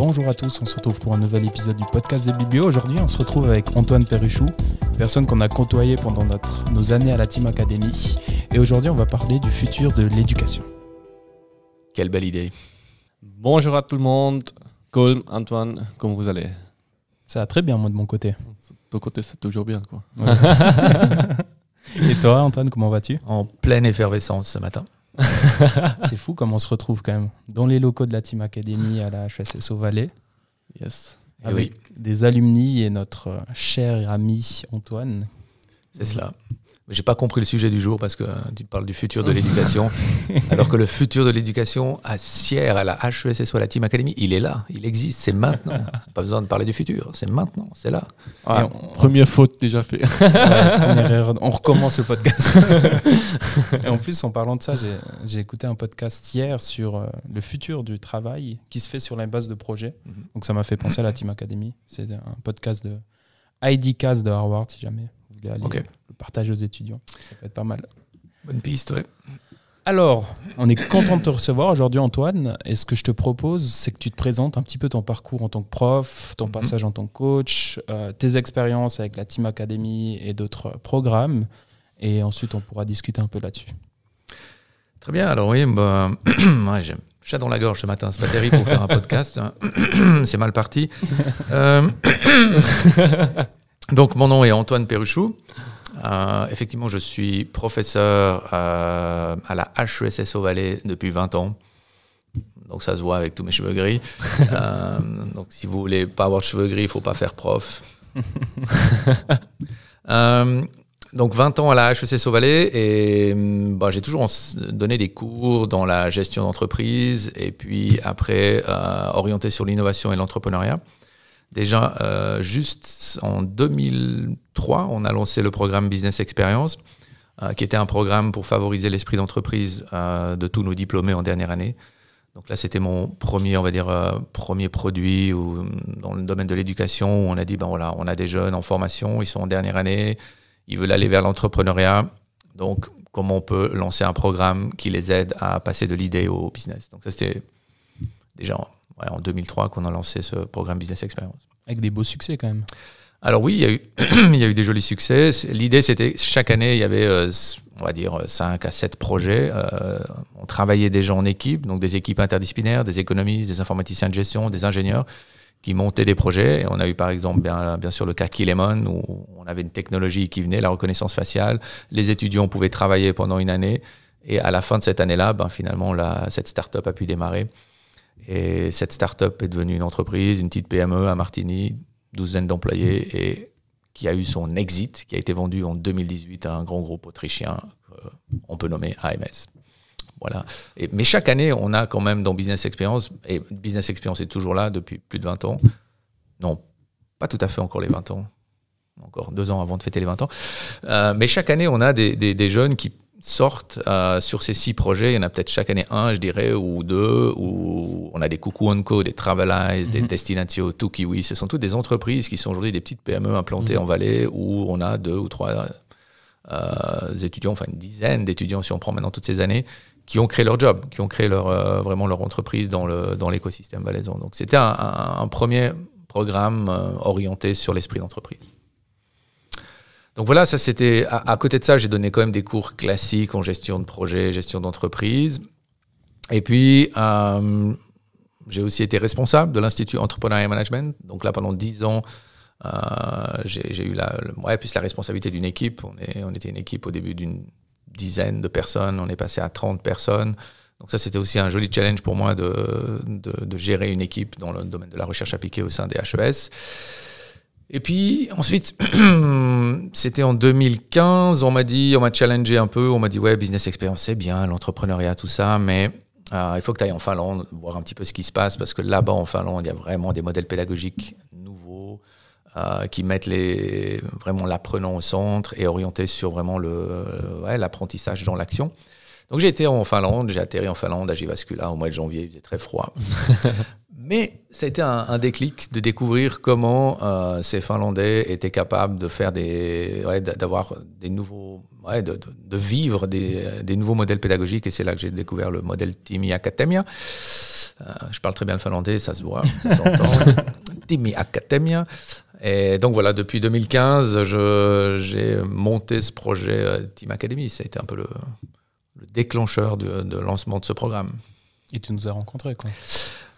Bonjour à tous, on se retrouve pour un nouvel épisode du podcast de Biblio. Aujourd'hui, on se retrouve avec Antoine Perruchou, personne qu'on a côtoyé pendant nos années à la Team Academy. Et aujourd'hui, on va parler du futur de l'éducation. Quelle belle idée. Bonjour à tout le monde. Colm, Antoine, comment vous allez? Ça va très bien, moi, de mon côté. De ton côté, c'est toujours bien, quoi. Ouais. Et toi, Antoine, comment vas-tu? En pleine effervescence ce matin. C'est fou comme on se retrouve quand même dans les locaux de la Team Academy à la HESSO Valais. Yes. Avec des alumni et notre cher ami Antoine. C'est cela. J'ai pas compris le sujet du jour parce que tu parles du futur de l'éducation. Alors que le futur de l'éducation à Sierre, à la HESSO, à la Team Academy, il est là, il existe, c'est maintenant. Pas besoin de parler du futur, c'est maintenant, c'est là. Ouais, première faute déjà fait. Ouais, première erreur. On recommence le podcast. Et en plus, en parlant de ça, j'ai écouté un podcast hier sur le futur du travail qui se fait sur la base de projets. Donc ça m'a fait penser à la Team Academy. C'est un podcast de IDcast de Harvard, si jamais vous voulez aller le partager aux étudiants. Ça peut être pas mal. Bonne piste, ouais. Alors, on est content de te recevoir aujourd'hui, Antoine. Et ce que je te propose, c'est que tu te présentes un petit peu ton parcours en tant que prof, ton passage en tant que coach, tes expériences avec la Team Academy et d'autres programmes. Et ensuite, on pourra discuter un peu là-dessus. Très bien. Alors oui, moi, j'ai chat dans la gorge ce matin. C'est pas terrible pour faire un podcast. C'est mal parti. Donc, mon nom est Antoine Perruchou. Effectivement, je suis professeur à la HESSO Valais depuis 20 ans. Donc, ça se voit avec tous mes cheveux gris. Donc, si vous voulez pas avoir de cheveux gris, il ne faut pas faire prof. Donc, 20 ans à la HESSO Valais et j'ai toujours donné des cours dans la gestion d'entreprise et puis après, orienté sur l'innovation et l'entrepreneuriat. Déjà, juste en 2003, on a lancé le programme Business Experience, qui était un programme pour favoriser l'esprit d'entreprise de tous nos diplômés en dernière année. Donc là, c'était mon premier, on va dire, premier produit dans le domaine de l'éducation où on a dit, voilà, on a des jeunes en formation, ils sont en dernière année, ils veulent aller vers l'entrepreneuriat. Donc, comment on peut lancer un programme qui les aide à passer de l'idée au business? Donc ça, c'était déjà en 2003 qu'on a lancé ce programme Business Experience. Avec des beaux succès quand même. Alors oui, il y a eu des jolis succès. L'idée, c'était chaque année, il y avait, on va dire, 5 à 7 projets. On travaillait déjà en équipe, donc des équipes interdisciplinaires, des économistes, des informaticiens de gestion, des ingénieurs qui montaient des projets. Et on a eu par exemple, bien sûr, le cas Kilemon, où on avait une technologie qui venait, la reconnaissance faciale. Les étudiants pouvaient travailler pendant une année. Et à la fin de cette année-là, finalement, cette start-up a pu démarrer. Et cette start-up est devenue une entreprise, une petite PME à Martigny, 12 d'employés, et qui a eu son exit, qui a été vendu en 2018 à un grand groupe autrichien, on peut nommer AMS. Voilà. Mais chaque année, on a quand même dans Business Experience, et Business Experience est toujours là depuis plus de 20 ans. Non, pas tout à fait encore les 20 ans. Encore 2 ans avant de fêter les 20 ans. Mais chaque année, on a des jeunes qui sortent sur ces 6 projets. Il y en a peut-être chaque année 1, je dirais, ou 2, où on a des Coucou Co, des Travelize, des Destinatio, Tukiwi. Ce sont toutes des entreprises qui sont aujourd'hui des petites PME implantées en Valais, où on a 2 ou 3 étudiants, enfin une dizaine d'étudiants, si on prend maintenant toutes ces années, qui ont créé leur job, qui ont créé vraiment leur entreprise dans l'écosystème valaisan. Donc c'était un premier programme orienté sur l'esprit d'entreprise. Donc voilà, ça c'était. À côté de ça, j'ai donné quand même des cours classiques en gestion de projet, gestion d'entreprise. Et puis, j'ai aussi été responsable de l'Institut Entrepreneuriat Management. Donc là, pendant 10 ans, j'ai eu plus la responsabilité d'une équipe. On était une équipe au début d'une dizaine de personnes. On est passé à 30 personnes. Donc ça, c'était aussi un joli challenge pour moi de gérer une équipe dans le domaine de la recherche appliquée au sein des HES. Et puis ensuite, c'était en 2015, on m'a challengé un peu, on m'a dit ouais, Business Experience c'est bien, l'entrepreneuriat, tout ça, mais il faut que tu ailles en Finlande, voir un petit peu ce qui se passe, parce que là-bas en Finlande, il y a vraiment des modèles pédagogiques nouveaux qui mettent vraiment l'apprenant au centre et orientés sur vraiment l'apprentissage dans l'action. Donc j'ai été en Finlande, j'ai atterri en Finlande à Jyväskylä au mois de janvier, il faisait très froid. Mais ça a été un déclic de découvrir comment ces Finlandais étaient capables de faire d'avoir des nouveaux, de vivre des nouveaux modèles pédagogiques. Et c'est là que j'ai découvert le modèle Timi Akatemia. Je parle très bien le finlandais, ça se voit, ça s'entend. Timi Akatemia. Et donc voilà, depuis 2015, j'ai monté ce projet Team Academy. Ça a été un peu le déclencheur de lancement de ce programme. Et tu nous as rencontrés, quoi.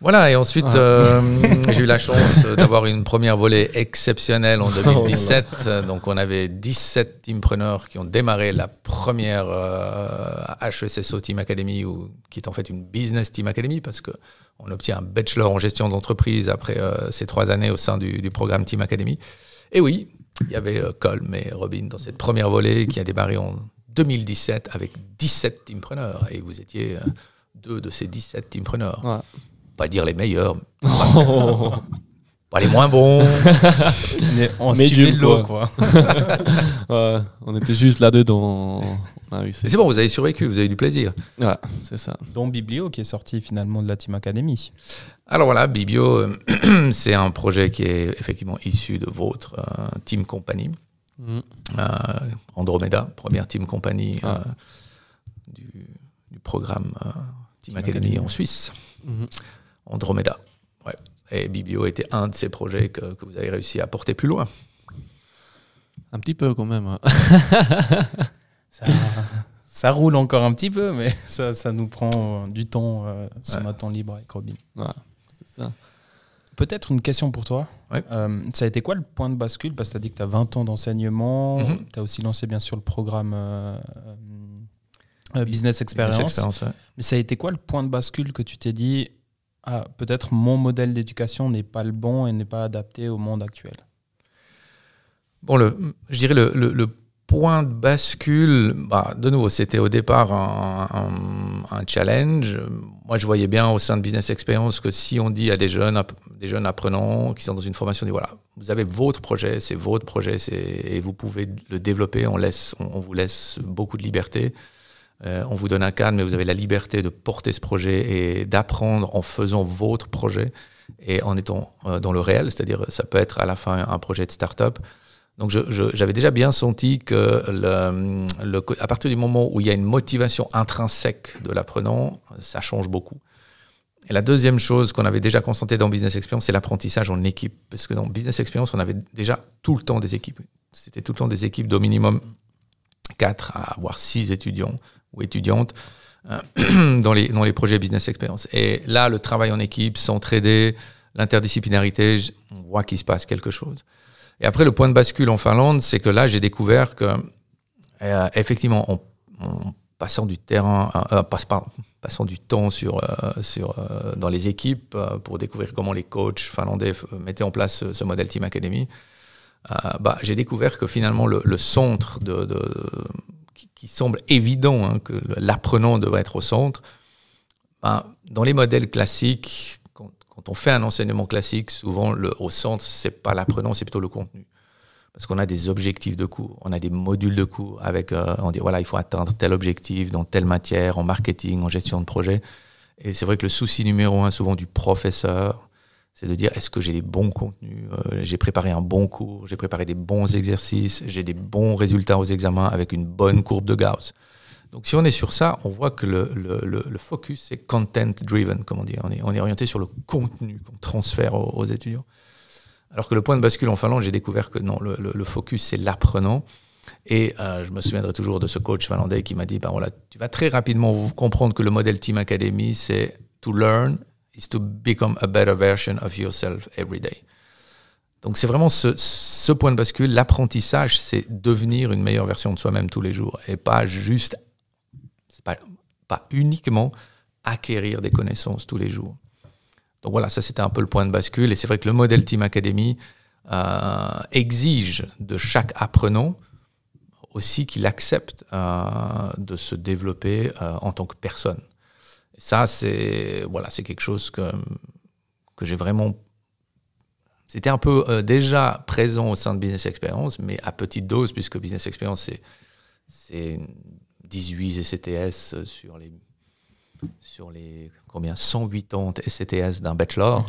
Voilà, et ensuite, j'ai eu la chance d'avoir une première volée exceptionnelle en 2017. Donc, on avait 17 teampreneurs qui ont démarré la première HESSO Team Academy, qui est en fait une Business Team Academy, parce qu'on obtient un bachelor en gestion d'entreprise après ces 3 années au sein du programme Team Academy. Et oui, il y avait Colm et Robin dans cette première volée qui a démarré en 2017 avec 17 teampreneurs. Et vous étiez 2 de ces 17 teampreneurs. Ouais. Pas dire les meilleurs, pas les moins bons. Mais on suivait l'eau, quoi. Ouais, on était juste là-dedans. C'est bon, vous avez survécu, vous avez eu du plaisir. Ouais, c'est ça. Dont Biblio qui est sorti finalement de la Team Academy. Alors voilà, Biblio, c'est un projet qui est effectivement issu de votre team company. Andromeda, première team company du programme Team Academy en Suisse. Andromeda. Ouais. Et Biblio était un de ces projets que vous avez réussi à porter plus loin. Un petit peu quand même. Ça roule encore un petit peu, mais ça nous prend du temps sur notre temps libre avec Robin. Ouais, c'est ça. Peut-être une question pour toi. Ouais. Ça a été quoi le point de bascule? Parce que tu as dit que tu as 20 ans d'enseignement. Tu as aussi lancé bien sûr le programme Business Experience. Ouais. Mais ça a été quoi le point de bascule que tu t'es dit peut-être mon modèle d'éducation n'est pas le bon et n'est pas adapté au monde actuel? Bon, je dirais le point de bascule, de nouveau, c'était au départ un challenge. Moi, je voyais bien au sein de Business Experience que si on dit à des jeunes apprenants qui sont dans une formation, on dit voilà, vous avez votre projet, c'est votre projet, et vous pouvez le développer, on vous laisse beaucoup de liberté. On vous donne un cadre, mais vous avez la liberté de porter ce projet et d'apprendre en faisant votre projet et en étant dans le réel, c'est-à-dire ça peut être à la fin un projet de start-up. Donc j'avais déjà bien senti que à partir du moment où il y a une motivation intrinsèque de l'apprenant, ça change beaucoup. Et la deuxième chose qu'on avait déjà constatée dans Business Experience, c'est l'apprentissage en équipe. Parce que dans Business Experience, on avait déjà tout le temps des équipes. C'était tout le temps des équipes d'au minimum 4 à voire 6 étudiants ou étudiantes dans les projets Business Experience. Et là, le travail en équipe, s'entraider, l'interdisciplinarité, on voit qu'il se passe quelque chose. Et après, le point de bascule en Finlande, c'est que là, j'ai découvert que, effectivement, en passant du terrain, passant du temps dans les équipes pour découvrir comment les coachs finlandais mettaient en place ce modèle Team Academy, j'ai découvert que finalement, le centre qui semble évident, que l'apprenant devrait être au centre, dans les modèles classiques, quand on fait un enseignement classique, souvent au centre, c'est pas l'apprenant, c'est plutôt le contenu. Parce qu'on a des objectifs de cours, on a des modules de cours avec, on dit voilà, il faut atteindre tel objectif dans telle matière, en marketing, en gestion de projet. Et c'est vrai que le souci numéro 1 souvent du professeur, c'est de dire est-ce que j'ai les bons contenus, j'ai préparé un bon cours, j'ai préparé des bons exercices, j'ai des bons résultats aux examens avec une bonne courbe de Gauss. Donc si on est sur ça, on voit que le focus c'est content-driven, comme on dit. On est orienté sur le contenu qu'on transfère aux étudiants. Alors que le point de bascule en Finlande, j'ai découvert que non, le focus c'est l'apprenant. Et je me souviendrai toujours de ce coach finlandais qui m'a dit voilà, tu vas très rapidement comprendre que le modèle Team Academy, c'est to learn is to become a better version of yourself every day. Donc c'est vraiment ce point de bascule, l'apprentissage, c'est devenir une meilleure version de soi-même tous les jours et pas juste, c'est pas uniquement acquérir des connaissances tous les jours. Donc voilà, ça c'était un peu le point de bascule et c'est vrai que le modèle Team Academy exige de chaque apprenant aussi qu'il accepte de se développer en tant que personne. Et ça, c'est quelque chose que j'ai vraiment... C'était un peu déjà présent au sein de Business Experience, mais à petite dose, puisque Business Experience, c'est 18 ECTS sur les sur les 180 SCTS d'un bachelor.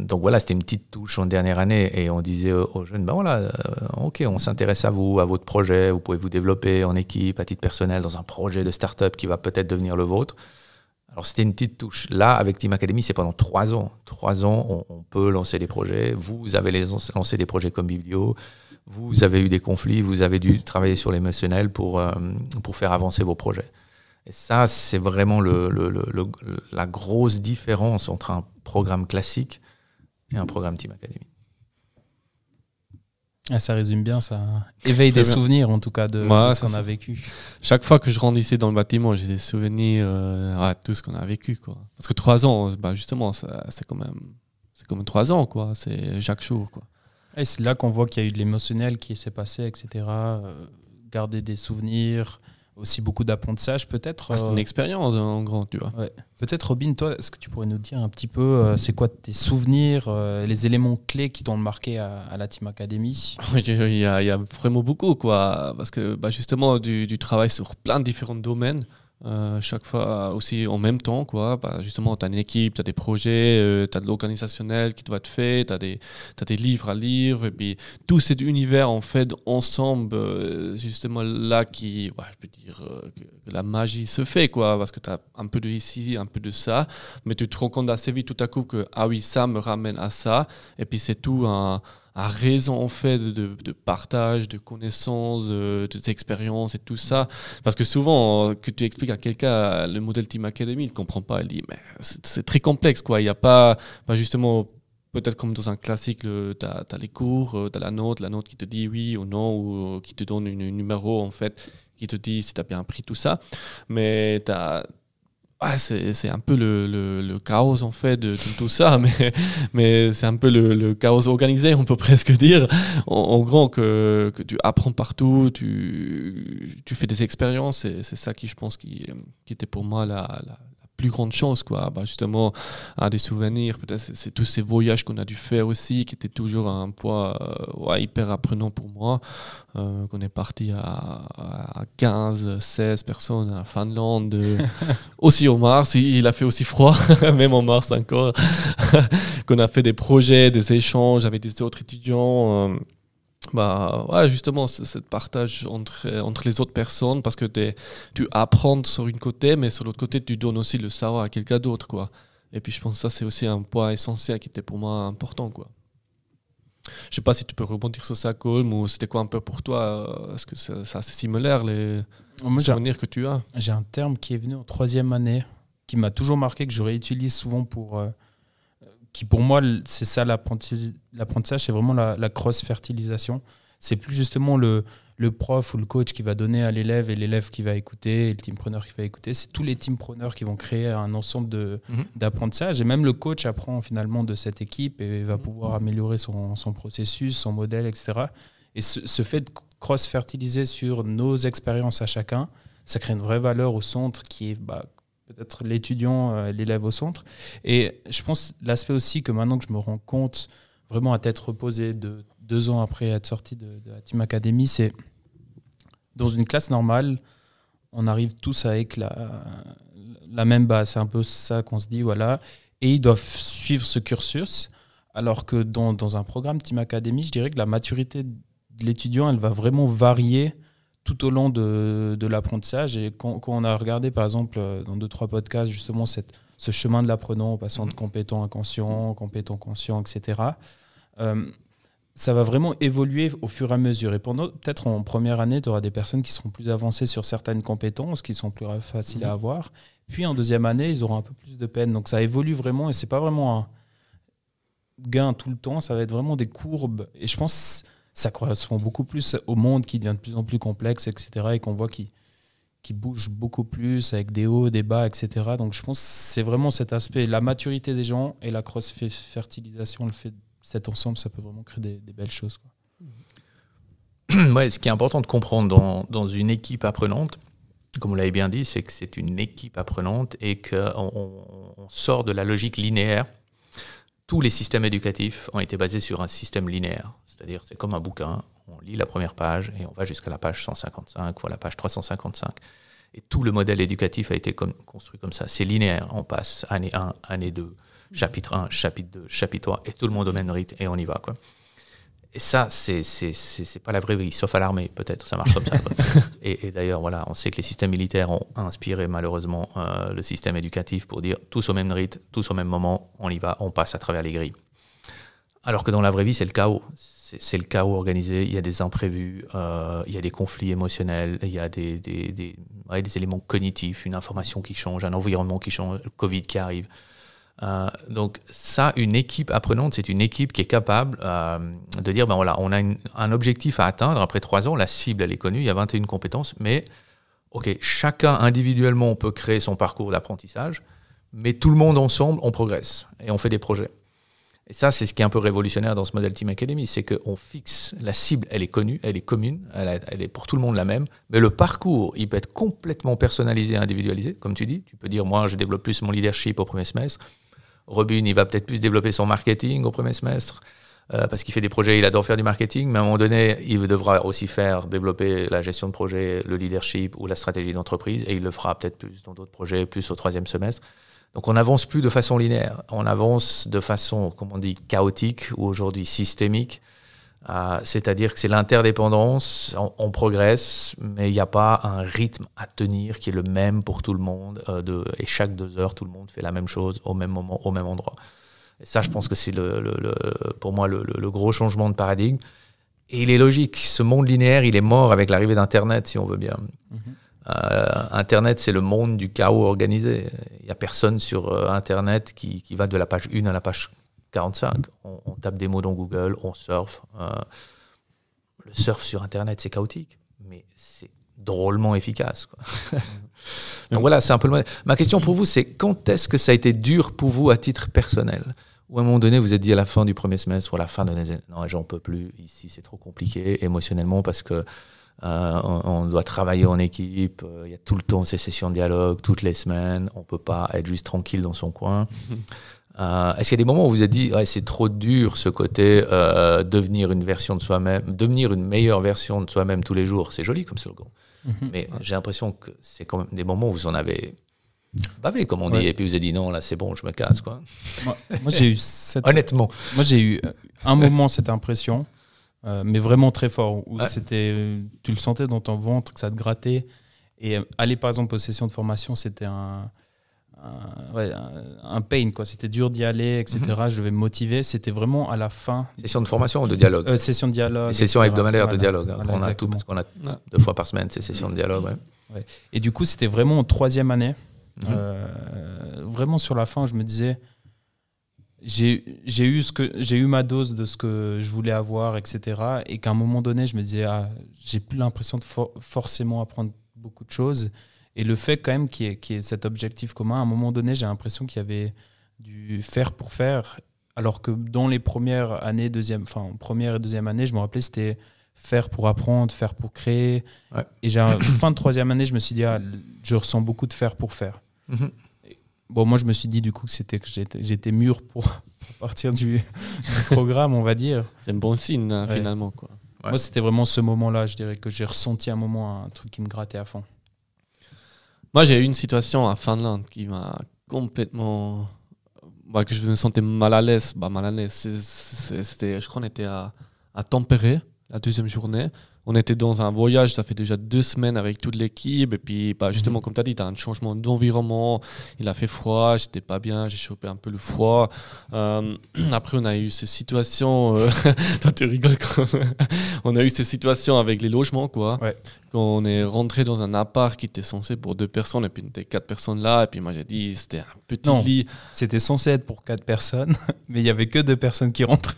Donc voilà, c'était une petite touche en dernière année et on disait aux jeunes, ok, on s'intéresse à vous, à votre projet, vous pouvez vous développer en équipe, à titre personnel, dans un projet de start-up qui va peut-être devenir le vôtre. Alors c'était une petite touche. Là, avec Team Academy, c'est pendant 3 ans. 3 ans, on peut lancer des projets. Vous avez lancé des projets comme Biblio, vous avez eu des conflits, vous avez dû travailler sur l'émotionnel pour faire avancer vos projets. Et ça, c'est vraiment la grosse différence entre un programme classique et un programme Team Academy. Ah, ça résume bien, ça éveille des souvenirs en tout cas de ce qu'on a vécu. Chaque fois que je rentre ici dans le bâtiment, j'ai des souvenirs de tout ce qu'on a vécu, quoi. Parce que 3 ans, justement, c'est quand même 3 ans, quoi. C'est chaque jour, quoi. Et c'est là qu'on voit qu'il y a eu de l'émotionnel qui s'est passé, etc. Garder des souvenirs, aussi beaucoup d'apprentissage peut-être. C'est une expérience en grand, tu vois. Ouais. Peut-être Robin, toi, est-ce que tu pourrais nous dire un petit peu c'est quoi tes souvenirs, les éléments clés qui t'ont marqué à la Team Academy? Il y a vraiment beaucoup, quoi. Parce que justement, du travail sur plein de différents domaines. Chaque fois aussi en même temps, quoi. Justement, tu as une équipe, tu as des projets, tu as de l'organisationnel qui doit être fait, tu as des livres à lire, et puis tout cet univers en fait ensemble, justement là je peux dire que la magie se fait, quoi, parce que tu as un peu de ici, un peu de ça, mais tu te rends compte assez vite tout à coup que ah oui, ça me ramène à ça, et puis c'est tout à raison en fait de partage, de connaissances, d'expériences et tout ça. Parce que souvent, que tu expliques à quelqu'un le modèle Team Academy, il ne comprend pas. Il dit, mais c'est très complexe, quoi. Il n'y a pas justement, peut-être comme dans un classique, tu as les cours, tu as la note qui te dit oui ou non, ou qui te donne un numéro en fait, qui te dit si tu as bien appris tout ça. Mais tu as... c'est un peu le chaos en fait de tout ça, mais c'est un peu le chaos organisé, on peut presque dire. En gros, que tu apprends partout, tu fais des expériences, et c'est ça qui, je pense, qui était pour moi la plus grande chance, quoi. Justement, des souvenirs, peut-être c'est tous ces voyages qu'on a dû faire aussi, qui étaient toujours un poids hyper apprenant pour moi. Qu'on est parti à 15, 16 personnes à Finlande, aussi au Mars, il a fait aussi froid, même en Mars encore, qu'on a fait des projets, des échanges avec des autres étudiants. Justement, c'est ce partage entre les autres personnes, parce que tu apprends sur une côté, mais sur l'autre côté, tu donnes aussi le savoir à quelqu'un d'autre, quoi. Et puis je pense que ça, c'est aussi un point essentiel qui était pour moi important, quoi. Je sais pas si tu peux rebondir sur ça, Colm, ou c'était quoi un peu pour toi? Est-ce que c'est assez similaire, les souvenirs que tu as? J'ai un terme qui est venu en 3e année, qui m'a toujours marqué, que je réutilise souvent qui pour moi, c'est ça l'apprentissage, c'est vraiment la cross-fertilisation. C'est plus justement le prof ou le coach qui va donner à l'élève et l'élève qui va écouter et le teampreneur qui va écouter. C'est tous les teampreneurs qui vont créer un ensemble d'apprentissage. Et même le coach apprend finalement de cette équipe et va pouvoir améliorer son processus, son modèle, etc. Et ce fait de cross-fertiliser sur nos expériences à chacun, ça crée une vraie valeur au centre qui est peut-être l'étudiant, l'élève au centre. Et je pense l'aspect aussi que maintenant que je me rends compte vraiment à tête reposée 2 ans après être sorti de la Team Academy, c'est dans une classe normale, on arrive tous avec la même base. C'est un peu ça qu'on se dit, voilà. Et ils doivent suivre ce cursus, alors que dans un programme Team Academy, je dirais que la maturité de l'étudiant, elle va vraiment varier tout au long de l'apprentissage. Et quand on a regardé, par exemple, dans 2-3 podcasts, justement, ce chemin de l'apprenant en passant de compétent à conscient, conscient, etc., ça va vraiment évoluer au fur et à mesure. Et peut-être en première année, tu auras des personnes qui seront plus avancées sur certaines compétences, qui sont plus faciles à avoir. Puis en 2e année, ils auront un peu plus de peine. Donc ça évolue vraiment, et c'est pas vraiment un gain tout le temps, ça va être vraiment des courbes. Et je pense ça correspond beaucoup plus au monde qui devient de plus en plus complexe, etc., et qu'on voit qui bouge beaucoup plus, avec des hauts, des bas, etc. Donc je pense que c'est vraiment cet aspect, la maturité des gens et la cross-fertilisation, le fait de cet ensemble, ça peut vraiment créer des belles choses, quoi. Ouais, ce qui est important de comprendre dans une équipe apprenante, comme vous l'avez bien dit, c'est que c'est une équipe apprenante et qu'on sort de la logique linéaire. Tous les systèmes éducatifs ont été basés sur un système linéaire. C'est-à-dire, c'est comme un bouquin, on lit la première page et on va jusqu'à la page 155 ou à la page 355. Et tout le modèle éducatif a été construit comme ça. C'est linéaire. On passe année 1, année 2, chapitre 1, chapitre 2, chapitre 3, et tout le monde au même rythme, et on y va, quoi. Et ça, c'est pas la vraie vie, sauf à l'armée, peut-être, ça marche comme ça. Et d'ailleurs, voilà, on sait que les systèmes militaires ont inspiré malheureusement le système éducatif pour dire tous au même rythme, tous au même moment, on y va, on passe à travers les grilles. Alors que dans la vraie vie, c'est le chaos. C'est le chaos organisé, il y a des imprévus, il y a des conflits émotionnels, il y a des éléments cognitifs, une information qui change, un environnement qui change, le Covid qui arrive. Donc ça, une équipe apprenante, c'est une équipe qui est capable de dire, ben voilà, on a un objectif à atteindre après 3 ans, la cible elle est connue, il y a 21 compétences, mais ok, chacun individuellement on peut créer son parcours d'apprentissage, mais tout le monde ensemble on progresse et on fait des projets. Et ça, c'est ce qui est un peu révolutionnaire dans ce modèle Team Academy, c'est qu'on fixe, la cible, elle est connue, elle est commune, elle est pour tout le monde la même, mais le parcours, il peut être complètement personnalisé, individualisé, comme tu dis. Tu peux dire, moi, je développe plus mon leadership au premier semestre. Robin, il va peut-être plus développer son marketing au premier semestre, parce qu'il fait des projets, il adore faire du marketing, mais à un moment donné, il devra aussi développer la gestion de projet, le leadership ou la stratégie d'entreprise, et il le fera peut-être plus dans d'autres projets, plus au 3e semestre. Donc on n'avance plus de façon linéaire, on avance de façon, comme on dit, chaotique ou aujourd'hui systémique, c'est-à-dire que c'est l'interdépendance, on progresse, mais il n'y a pas un rythme à tenir qui est le même pour tout le monde, et chaque 2 heures, tout le monde fait la même chose au même moment, au même endroit. Et ça, je pense que c'est pour moi le gros changement de paradigme. Et il est logique, ce monde linéaire, il est mort avec l'arrivée d'Internet, si on veut bien. Internet, c'est le monde du chaos organisé. Il n'y a personne sur Internet qui va de la page 1 à la page 45. On tape des mots dans Google, on surfe. Le surf sur Internet, c'est chaotique, mais c'est drôlement efficace, quoi. Donc voilà, c'est un peu le modèle. Ma question pour vous, c'est quand est-ce que ça a été dur pour vous à titre personnel ? Ou à un moment donné, vous êtes dit à la fin du premier semestre ou à la fin de l'année, non, j'en peux plus, ici c'est trop compliqué émotionnellement parce que on doit travailler en équipe, il y a tout le temps ces sessions de dialogue, toutes les semaines, on ne peut pas être juste tranquille dans son coin. Est-ce qu'il y a des moments où vous vous êtes dit ouais, c'est trop dur ce côté devenir une version de soi-même, devenir une meilleure version de soi-même tous les jours, c'est joli comme slogan, mais j'ai l'impression que c'est quand même des moments où vous en avez bavé, comme on dit, et puis vous avez dit non, là c'est bon, je me casse, quoi. Moi j'ai eu honnêtement, moi j'ai eu un moment cette impression. Mais vraiment très fort, où c'était, tu le sentais dans ton ventre, que ça te grattait. Et aller par exemple aux sessions de formation, c'était un pain, quoi. C'était dur d'y aller, etc. Je devais me motiver. C'était vraiment à la fin. Session de formation ou de dialogue Session de dialogue. Session hebdomadaire de dialogue. Voilà, on a tout, parce qu'on a 2 fois par semaine ces sessions de dialogue. Ouais. Et du coup, c'était vraiment en 3e année. Vraiment sur la fin, je me disais... J'ai eu ma dose de ce que je voulais avoir, etc. Et qu'à un moment donné, je me disais, j'ai plus l'impression de forcément apprendre beaucoup de choses. Et le fait quand même qu'il y ait cet objectif commun, à un moment donné, j'ai l'impression qu'il y avait du faire pour faire. Alors que dans les premières années, première et 2e année, je me rappelais, c'était faire pour apprendre, faire pour créer. Ouais. Et fin de 3e année, je me suis dit, je ressens beaucoup de faire pour faire. Bon, moi, je me suis dit du coup que j'étais mûr pour partir du programme, on va dire. C'est un bon signe, finalement, quoi. Ouais. Moi, c'était vraiment ce moment-là, je dirais, que j'ai ressenti un moment, un truc qui me grattait à fond. Moi, j'ai eu une situation à Finlande qui m'a complètement... que je me sentais mal à l'aise. C'était, je crois qu'on était à Tampere, la 2e journée. On était dans un voyage, ça fait déjà 2 semaines avec toute l'équipe. Et puis, justement, comme tu as dit, tu as un changement d'environnement. Il a fait froid, j'étais pas bien, j'ai chopé un peu le froid. Après, on a eu ces situations... toi, tu rigoles quand même. On a eu ces situations avec les logements, quoi. Ouais. Quand on est rentré dans un appart qui était censé pour 2 personnes, et puis on était 4 personnes là. Et puis moi, j'ai dit, c'était un petit lit. C'était censé être pour 4 personnes, mais il n'y avait que 2 personnes qui rentraient.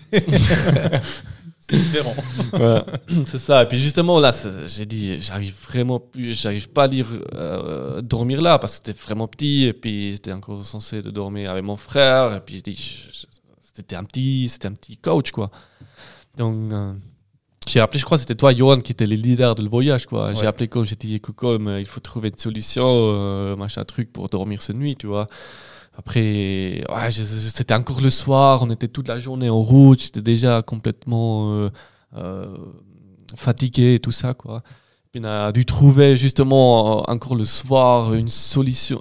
C'est différent. Ouais, c'est ça. Et puis justement, là, j'ai dit, j'arrive pas à dormir là parce que c'était vraiment petit. Et puis j'étais encore censé de dormir avec mon frère. Et puis j'ai dit, c'était un petit coach, quoi. Donc, j'ai appelé, je crois que c'était toi, Johan, qui était le leader du voyage, quoi. Ouais. J'ai appelé coach, j'ai dit, Coco, il faut trouver une solution, machin truc pour dormir cette nuit, tu vois. Après, c'était encore le soir, on était toute la journée en route, j'étais déjà complètement fatigué et tout ça, quoi. on a dû trouver justement encore le soir une solution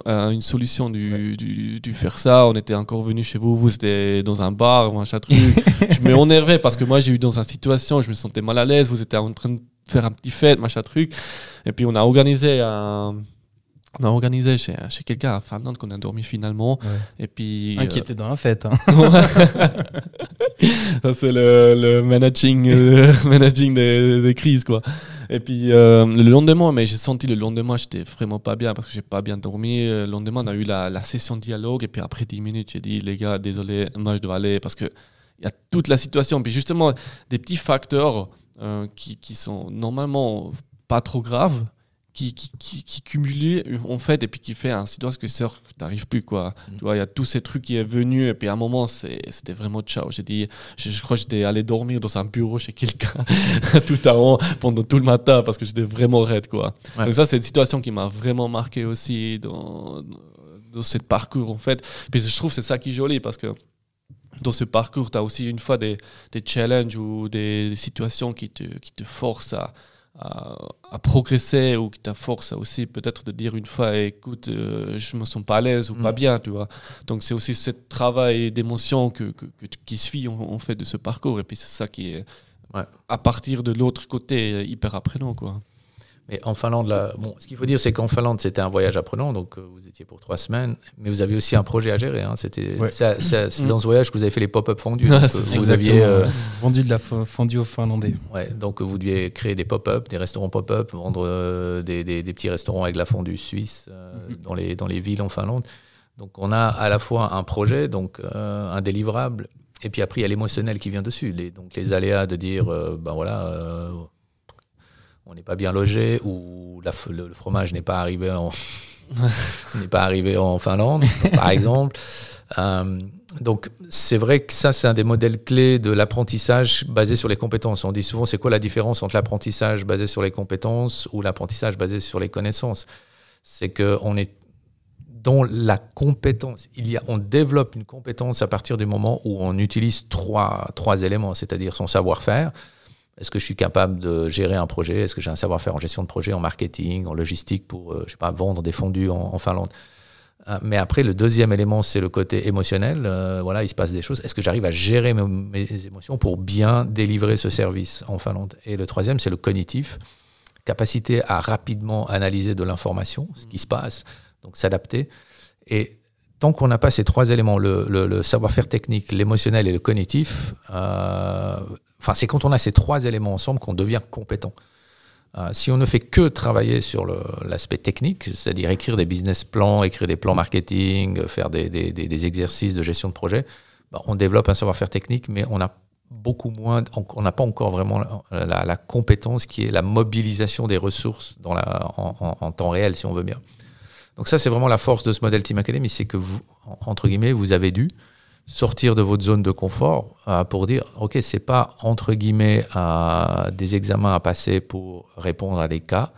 du faire ça. On était encore venu chez vous étiez dans un bar, machin truc. Je m'énervais parce que moi j'ai eu dans une situation, je me sentais mal à l'aise, vous étiez en train de faire un petit fête, machin truc. Et puis on a organisé chez quelqu'un à Finlande qu'on a dormi finalement. Ouais. Et puis, qui était dans la fête. Hein. Ça, c'est le managing des crises, quoi. Et puis le lendemain, mais j'ai senti le lendemain, j'étais vraiment pas bien parce que j'ai pas bien dormi. Le lendemain, on a eu la session de dialogue et puis après 10 minutes, j'ai dit les gars, désolé, moi je dois aller parce que il y a toute la situation. Puis justement, des petits facteurs qui sont normalement pas trop graves, qui cumulent en fait et puis qui fait un situation que tu n'arrives plus, quoi. Tu vois, il y a tous ces trucs qui est venu et puis à un moment c'était vraiment ciao. J'ai dit, je crois que j'étais allé dormir dans un bureau chez quelqu'un tout à l'heure pendant tout le matin parce que j'étais vraiment raide, quoi. Ouais. Donc ça, c'est une situation qui m'a vraiment marqué aussi dans ce parcours, en fait. Puis je trouve que c'est ça qui est joli parce que dans ce parcours, tu as aussi une fois des challenges ou des situations qui te forcent à progresser ou qui te forcent aussi peut-être de dire une fois écoute, je me sens pas à l'aise ou pas bien, tu vois. Donc c'est aussi ce travail d'émotion qui suit en fait de ce parcours et puis c'est ça qui est à partir de l'autre côté hyper apprenant, quoi. Mais en Finlande, ce qu'il faut dire, c'est qu'en Finlande, c'était un voyage apprenant, donc vous étiez pour 3 semaines, mais vous aviez aussi un projet à gérer. Hein. C'est dans ce voyage que vous avez fait les pop-up fondus. Vous aviez vendu de la fondue aux Finlandais. Ouais, donc vous deviez créer des pop-up, des restaurants pop-up, vendre des petits restaurants avec la fondue suisse dans les villes en Finlande. Donc on a à la fois un projet, donc un délivrable, et puis après il y a l'émotionnel qui vient dessus. Donc les aléas de dire, on n'est pas bien logé ou le fromage n'est pas arrivé en Finlande, par exemple. Donc, c'est vrai que ça, c'est un des modèles clés de l'apprentissage basé sur les compétences. On dit souvent, c'est quoi la différence entre l'apprentissage basé sur les compétences ou l'apprentissage basé sur les connaissances? C'est qu'on est dans la compétence. On développe une compétence à partir du moment où on utilise trois éléments, c'est-à-dire son savoir-faire. Est-ce que je suis capable de gérer un projet? Est-ce que j'ai un savoir-faire en gestion de projet, en marketing, en logistique pour vendre des fondus en Finlande? Mais après, le deuxième élément, c'est le côté émotionnel. Il se passe des choses. Est-ce que j'arrive à gérer mes émotions pour bien délivrer ce service en Finlande? Et le troisième, c'est le cognitif. Capacité à rapidement analyser de l'information, ce qui se passe, donc s'adapter. Et tant qu'on n'a pas ces 3 éléments, le savoir-faire technique, l'émotionnel et le cognitif, c'est quand on a ces 3 éléments ensemble qu'on devient compétent. Si on ne fait que travailler sur l'aspect technique, c'est-à-dire écrire des business plans, écrire des plans marketing, faire des exercices de gestion de projet, on développe un savoir-faire technique, mais on a beaucoup moins, on n'a pas encore vraiment la compétence qui est la mobilisation des ressources en temps réel, si on veut bien. Donc ça, c'est vraiment la force de ce modèle Team Academy, c'est que vous, entre guillemets, vous avez dû sortir de votre zone de confort pour dire, OK, c'est pas, entre guillemets, des examens à passer pour répondre à des cas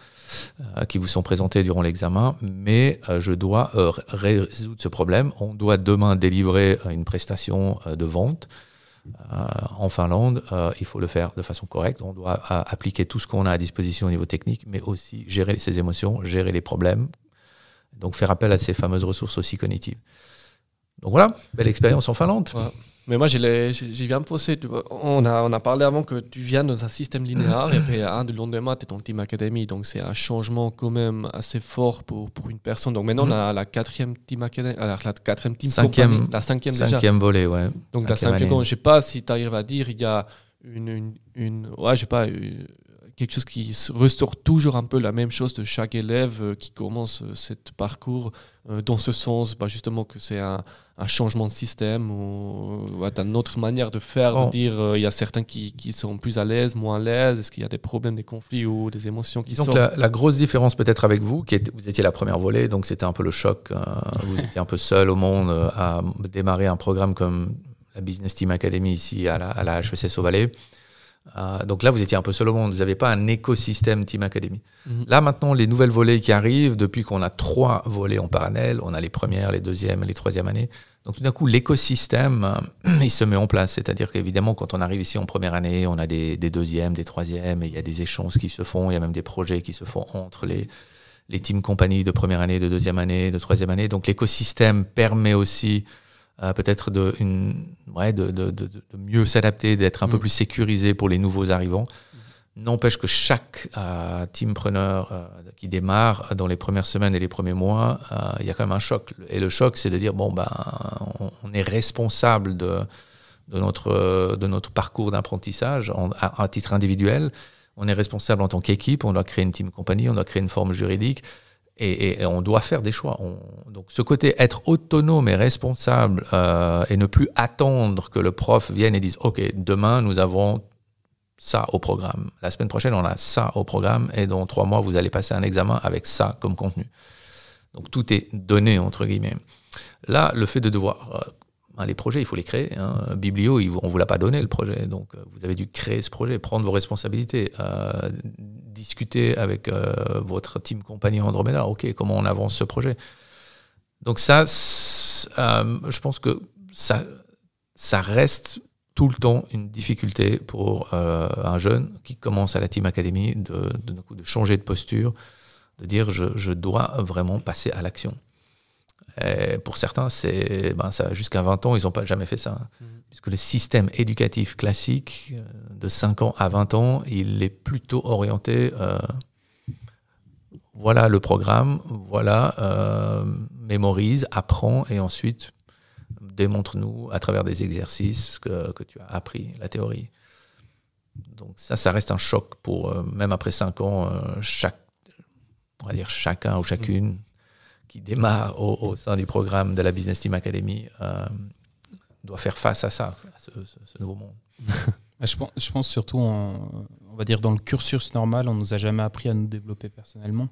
qui vous sont présentés durant l'examen, mais je dois résoudre ce problème. On doit demain délivrer une prestation de vente en Finlande. Il faut le faire de façon correcte. On doit appliquer tout ce qu'on a à disposition au niveau technique, mais aussi gérer ses émotions, gérer les problèmes. Donc faire appel à ces fameuses ressources aussi cognitives. Donc voilà, belle expérience en Finlande. Ouais. Mais moi, j'y viens me poser. On a parlé avant que tu viens dans un système linéaire et après, de lendemain, tu es dans le Team Academy. Donc c'est un changement quand même assez fort pour une personne. Donc maintenant, on a la 4e Team Academy, la 4e Team Company, la 5e déjà. 5e volet, ouais. Donc la 5e, je ne sais pas si tu arrives à dire, il y a quelque chose qui restaure toujours un peu la même chose de chaque élève qui commence ce parcours dans ce sens, justement que c'est un changement de système ou une autre manière de faire, de dire il y a certains qui sont plus à l'aise, moins à l'aise, est-ce qu'il y a des problèmes, des conflits ou des émotions qui sortent? Donc la grosse différence peut-être avec vous, vous étiez la première volée, donc c'était un peu le choc, vous étiez un peu seul au monde à démarrer un programme comme la Business Team Academy ici à la HEC Sauvalet. Donc là, vous étiez un peu seul au monde. Vous n'avez pas un écosystème Team Academy. Là, maintenant, les nouvelles volées qui arrivent, depuis qu'on a 3 volets en parallèle, on a les premières, les deuxièmes et les troisièmes années. Donc tout d'un coup, l'écosystème, il se met en place. C'est-à-dire qu'évidemment, quand on arrive ici en première année, on a des deuxièmes, des troisièmes, et il y a des échanges qui se font, il y a même des projets qui se font entre les team compagnies de première année, de deuxième année, de troisième année. Donc l'écosystème permet aussi peut-être de mieux s'adapter, d'être un peu plus sécurisé pour les nouveaux arrivants. N'empêche que chaque teampreneur qui démarre dans les premières semaines et les premiers mois, il y a quand même un choc. Et le choc, c'est de dire, on est responsable de notre parcours d'apprentissage à titre individuel. On est responsable en tant qu'équipe, on doit créer une team compagnie, on doit créer une forme juridique et on doit faire des choix. Donc ce côté être autonome et responsable et ne plus attendre que le prof vienne et dise « Ok, demain, nous avons ça au programme. La semaine prochaine, on a ça au programme et dans 3 mois, vous allez passer un examen avec ça comme contenu. » Donc tout est donné, entre guillemets. Là, le fait de devoir... les projets, il faut les créer. Biblio, on ne vous l'a pas donné, le projet. Donc, vous avez dû créer ce projet, prendre vos responsabilités, discuter avec votre team compagnie Andromeda. OK, comment on avance ce projet? Donc ça, je pense que ça reste tout le temps une difficulté pour un jeune qui commence à la Team Academy de changer de posture, de dire je dois vraiment passer à l'action. Et pour certains, jusqu'à 20 ans, ils n'ont jamais fait ça. Puisque le système éducatif classique, de 5 ans à 20 ans, il est plutôt orienté, voilà le programme, mémorise, apprends, et ensuite, démontre-nous à travers des exercices que tu as appris, la théorie. Donc ça reste un choc pour, même après 5 ans, chacun ou chacune qui démarre au sein du programme de la Business Team Academy doit faire face à ça, à ce nouveau monde. Je pense surtout, on va dire, dans le cursus normal, on ne nous a jamais appris à nous développer personnellement.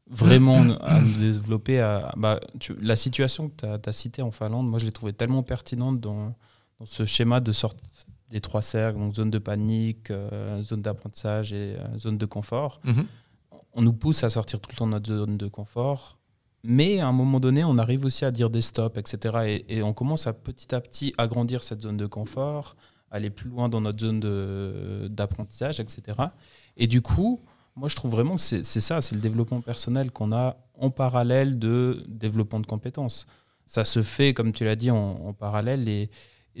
Vraiment à nous développer. La situation que tu as citée en Finlande, moi je l'ai trouvée tellement pertinente dans ce schéma de sorte des 3 cercles, donc zone de panique, zone d'apprentissage et zone de confort. On nous pousse à sortir tout le temps de notre zone de confort. Mais à un moment donné, on arrive aussi à dire des stops, etc. Et on commence à petit agrandir cette zone de confort, aller plus loin dans notre zone d'apprentissage, etc. Et du coup, moi, je trouve vraiment que c'est ça, c'est le développement personnel qu'on a en parallèle de développement de compétences. Ça se fait, comme tu l'as dit, en parallèle. Et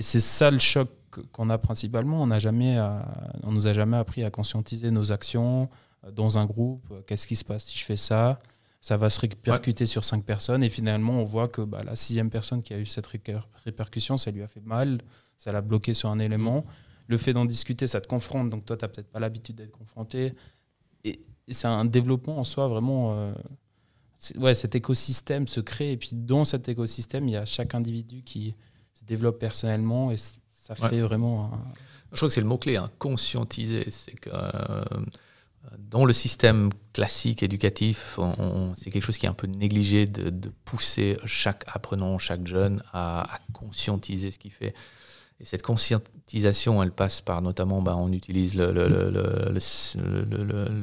c'est ça le choc qu'on a principalement. On nous a jamais appris à conscientiser nos actions dans un groupe. Qu'est-ce qui se passe si je fais ça ? Ça va se répercuter sur 5 personnes et finalement on voit que la 6e personne qui a eu cette répercussion, ça lui a fait mal, ça l'a bloqué sur un élément. Le fait d'en discuter, ça te confronte, donc toi tu n'as peut-être pas l'habitude d'être confronté. Et c'est un développement en soi vraiment... cet écosystème se crée et puis dans cet écosystème, il y a chaque individu qui se développe personnellement et ça fait vraiment... Je crois que c'est le mot-clé, conscientiser. C'est que... dans le système classique éducatif, c'est quelque chose qui est un peu négligé de pousser chaque apprenant, chaque jeune à conscientiser ce qu'il fait. Et cette conscientisation, elle passe par notamment, on utilise le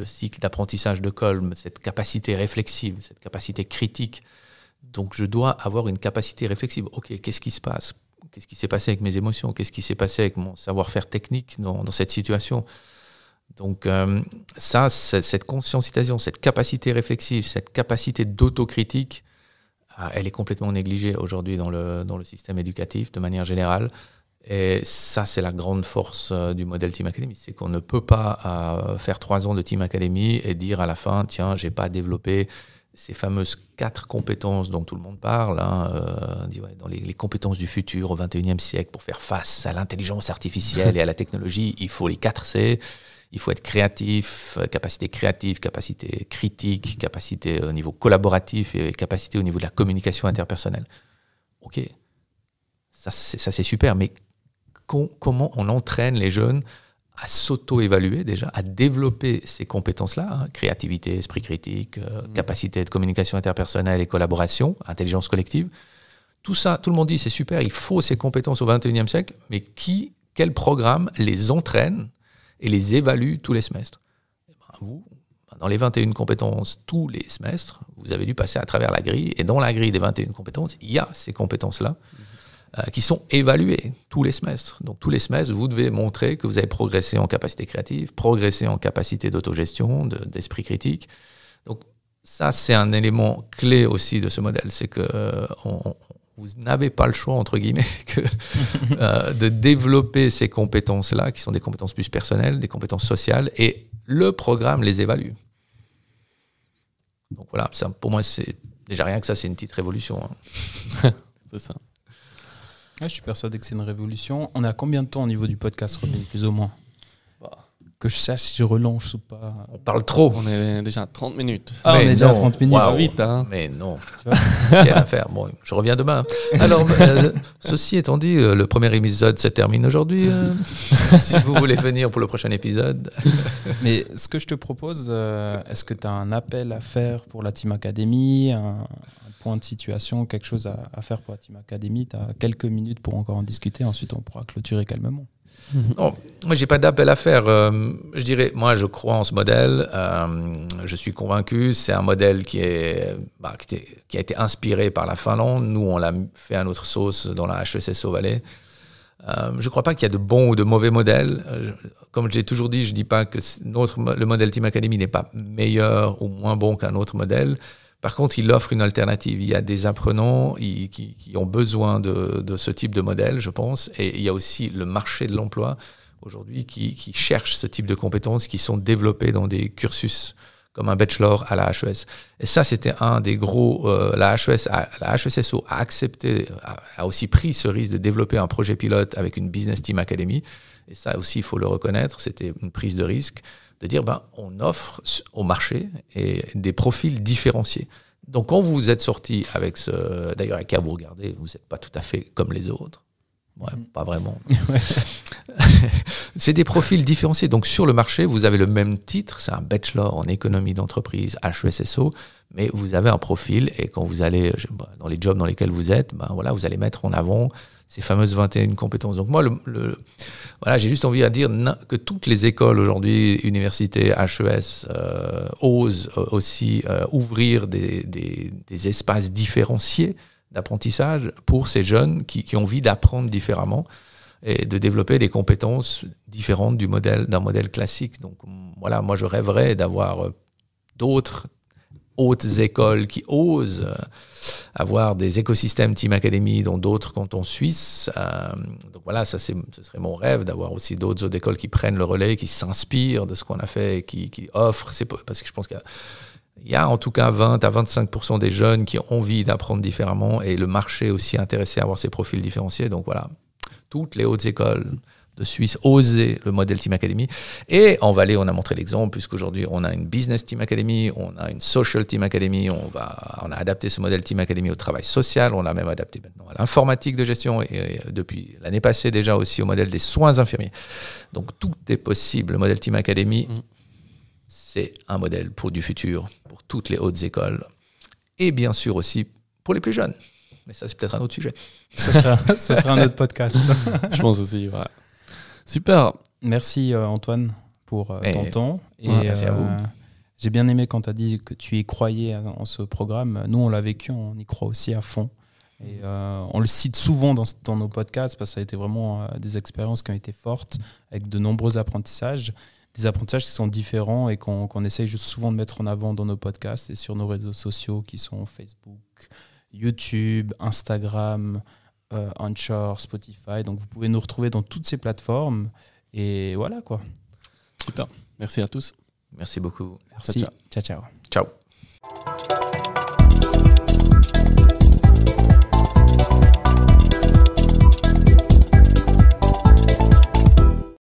cycle d'apprentissage de Kolb, cette capacité réflexive, cette capacité critique. Donc je dois avoir une capacité réflexive. Ok, qu'est-ce qui se passe? Qu'est-ce qui s'est passé avec mes émotions? Qu'est-ce qui s'est passé avec mon savoir-faire technique dans cette situation? Donc cette conscientisation, cette capacité réflexive, cette capacité d'autocritique, elle est complètement négligée aujourd'hui dans le système éducatif de manière générale. Et ça, c'est la grande force du modèle Team Academy. C'est qu'on ne peut pas faire 3 ans de Team Academy et dire à la fin, tiens, j'ai pas développé ces fameuses 4 compétences dont tout le monde parle, dans les compétences du futur au XXIe siècle pour faire face à l'intelligence artificielle et à la technologie, il faut les 4 C. Il faut être créatif, capacité critique, capacité au niveau collaboratif et capacité au niveau de la communication interpersonnelle. Ok, ça c'est super, mais comment on entraîne les jeunes à s'auto-évaluer déjà, à développer ces compétences-là, créativité, esprit critique, capacité de communication interpersonnelle et collaboration, intelligence collective. Tout ça, tout le monde dit c'est super, il faut ces compétences au XXIe siècle, mais quel programme les entraîne et les évalue tous les semestres? Vous, dans les 21 compétences tous les semestres, vous avez dû passer à travers la grille, et dans la grille des 21 compétences, il y a ces compétences-là. qui sont évalués tous les semestres. Donc tous les semestres, vous devez montrer que vous avez progressé en capacité créative, progressé en capacité d'autogestion, d'esprit critique. Donc ça, c'est un élément clé aussi de ce modèle, c'est que vous n'avez pas le choix, entre guillemets, de développer ces compétences-là, qui sont des compétences plus personnelles, des compétences sociales, et le programme les évalue. Donc voilà, ça, pour moi, c'est déjà rien que ça, c'est une petite révolution. Hein. C'est ça. Ouais, je suis persuadé que c'est une révolution. On est à combien de temps au niveau du podcast, Robin, plus ou moins? Que je sache si je relance ou pas. On parle trop. On est déjà à 30 minutes. Ah, Mais on est déjà à non. 30 minutes. Waouh. Vite, hein. Mais non. Quelle affaire. Bon, je reviens demain. Alors, ceci étant dit, le premier épisode se termine aujourd'hui. Si vous voulez venir pour le prochain épisode. Mais ce que je te propose, est-ce que tu as un appel à faire pour la Team Academy, un point de situation, quelque chose à faire pour la Team Academy? Tu as quelques minutes pour encore en discuter. Ensuite, on pourra clôturer calmement. Non, moi, j'ai pas d'appel à faire. Je dirais, moi, je crois en ce modèle. Je suis convaincu. C'est un modèle qui a été inspiré par la Finlande. Nous, on l'a fait à notre sauce dans la HESSO Valais. Je ne crois pas qu'il y a de bons ou de mauvais modèles. Comme je l'ai toujours dit, je ne dis pas que le modèle Team Academy n'est pas meilleur ou moins bon qu'un autre modèle. Par contre, il offre une alternative. Il y a des apprenants qui ont besoin de ce type de modèle, je pense. Et il y a aussi le marché de l'emploi aujourd'hui qui cherche ce type de compétences qui sont développées dans des cursus comme un bachelor à la HES. Et ça, c'était un des gros... la HESSO a accepté, a aussi pris ce risque de développer un projet pilote avec une Business Team Academy. Et ça aussi, il faut le reconnaître, c'était une prise de risque de dire on offre au marché des profils différenciés. Donc quand vous êtes sorti avec d'ailleurs avec qui vous regardez, vous n'êtes pas tout à fait comme les autres. Ouais, pas vraiment. C'est des profils différenciés. Donc sur le marché, vous avez le même titre, c'est un bachelor en économie d'entreprise HESSO, mais vous avez un profil et quand vous allez dans les jobs dans lesquels vous êtes, voilà, vous allez mettre en avant ces fameuses 21 compétences. Donc moi, voilà, j'ai juste envie de dire que toutes les écoles aujourd'hui, universités, HES, osent aussi ouvrir des espaces différenciés d'apprentissage pour ces jeunes qui ont envie d'apprendre différemment et de développer des compétences différentes d'un modèle classique. Donc voilà, moi je rêverais d'avoir d'autres hautes écoles qui osent avoir des écosystèmes Team Academy dans d'autres cantons suisses. Donc voilà, ce serait mon rêve d'avoir aussi d'autres autres écoles qui prennent le relais, qui s'inspirent de ce qu'on a fait et qui offrent. Parce que je pense qu'il y a en tout cas 20 à 25% des jeunes qui ont envie d'apprendre différemment et le marché aussi intéressé à avoir ces profils différenciés. Donc voilà, toutes les hautes écoles de Suisse oser le modèle Team Academy. Et en Valais, on a montré l'exemple, puisqu'aujourd'hui, on a une Business Team Academy, on a une Social Team Academy, on a adapté ce modèle Team Academy au travail social, on l'a même adapté maintenant à l'informatique de gestion, et depuis l'année passée déjà aussi au modèle des soins infirmiers. Donc tout est possible. Le modèle Team Academy, c'est un modèle pour du futur, pour toutes les hautes écoles, et bien sûr aussi pour les plus jeunes. Mais ça, c'est peut-être un autre sujet. Ce sera un autre podcast. Je pense aussi, ouais. Super. Merci Antoine pour ton temps. Et, merci à vous. J'ai bien aimé quand tu as dit que tu y croyais en ce programme. Nous, on l'a vécu, on y croit aussi à fond. Et on le cite souvent dans nos podcasts parce que ça a été vraiment des expériences qui ont été fortes avec de nombreux apprentissages. Des apprentissages qui sont différents et qu'on essaye juste souvent de mettre en avant dans nos podcasts et sur nos réseaux sociaux qui sont Facebook, YouTube, Instagram, Anchor, Spotify. Donc vous pouvez nous retrouver dans toutes ces plateformes. Et voilà quoi. Super. Merci à tous. Merci beaucoup. Merci. Ciao, ciao. Ciao.